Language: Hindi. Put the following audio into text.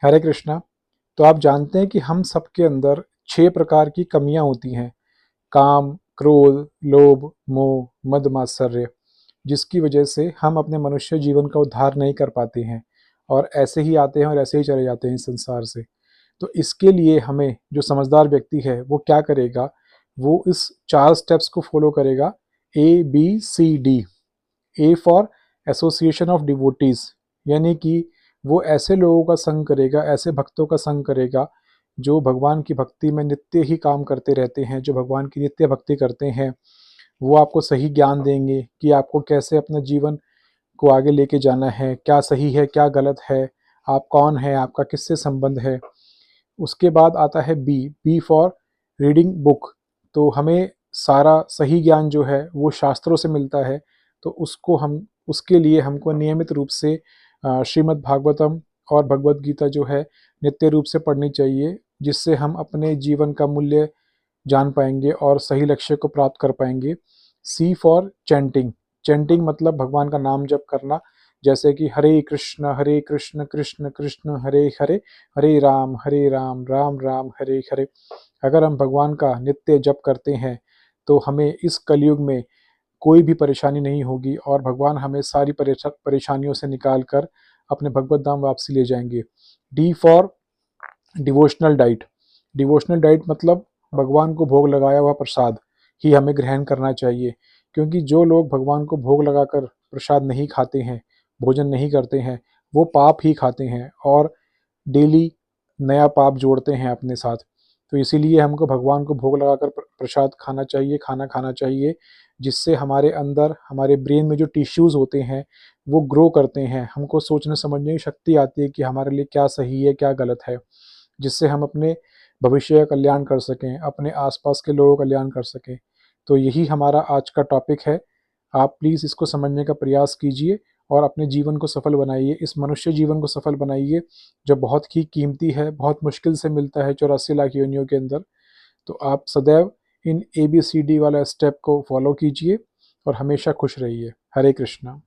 हरे कृष्णा। तो आप जानते हैं कि हम सबके अंदर 6 प्रकार की कमियां होती हैं। काम, क्रोध, लोभ, मोह, मद, मात्सर्य, जिसकी वजह से हम अपने मनुष्य जीवन का उद्धार नहीं कर पाते हैं और ऐसे ही आते हैं और ऐसे ही चले जाते हैं इस संसार से। तो इसके लिए हमें, जो समझदार व्यक्ति है वो क्या करेगा, वो इस 4 स्टेप्स को फॉलो करेगा। ABCD। A for association of devotees, यानी कि वो ऐसे लोगों का संग करेगा, ऐसे भक्तों का संग करेगा जो भगवान की भक्ति में नित्य ही काम करते रहते हैं, जो भगवान की नित्य भक्ति करते हैं। वो आपको सही ज्ञान देंगे कि आपको कैसे अपना जीवन को आगे लेके जाना है, क्या सही है क्या गलत है, आप कौन है, आपका किससे संबंध है। उसके बाद आता है बी फॉर रीडिंग बुक। तो हमें सारा सही ज्ञान जो है वो शास्त्रों से मिलता है। तो उसके लिए हमको नियमित रूप से श्रीमद् भागवतम और भगवत गीता जो है नित्य रूप से पढ़नी चाहिए, जिससे हम अपने जीवन का मूल्य जान पाएंगे और सही लक्ष्य को प्राप्त कर पाएंगे। सी फॉर चैंटिंग। चैंटिंग मतलब भगवान का नाम जप करना, जैसे कि हरे कृष्ण कृष्ण कृष्ण हरे हरे, हरे राम राम राम हरे हरे। अगर हम भगवान का नित्य जप करते हैं तो हमें इस कलयुग में कोई भी परेशानी नहीं होगी और भगवान हमें सारी परेशानियों से निकाल कर अपने भगवत धाम वापसी ले जाएंगे। D for devotional diet. Devotional diet मतलब भगवान को भोग लगाया हुआ प्रसाद ही हमें ग्रहण करना चाहिए, क्योंकि जो लोग भगवान को भोग लगाकर प्रसाद नहीं खाते हैं, भोजन नहीं करते हैं, वो पाप ही खाते हैं और डेली नया पाप जोड़ते हैं अपने साथ। तो इसीलिए हमको भगवान को भोग लगाकर प्रसाद खाना चाहिए, खाना खाना चाहिए, जिससे हमारे अंदर, हमारे ब्रेन में जो टिश्यूज़ होते हैं वो ग्रो करते हैं। हमको सोचने समझने की शक्ति आती है कि हमारे लिए क्या सही है क्या गलत है, जिससे हम अपने भविष्य का कल्याण कर सकें, अपने आसपास के लोगों का कल्याण कर सकें। तो यही हमारा आज का टॉपिक है। आप प्लीज़ इसको समझने का प्रयास कीजिए और अपने जीवन को सफल बनाइए, इस मनुष्य जीवन को सफल बनाइए जो बहुत ही कीमती है, बहुत मुश्किल से मिलता है 84 लाख योनियों के अंदर। तो आप सदैव इन ABCD वाला स्टेप को फॉलो कीजिए और हमेशा खुश रहिए। हरे कृष्णा।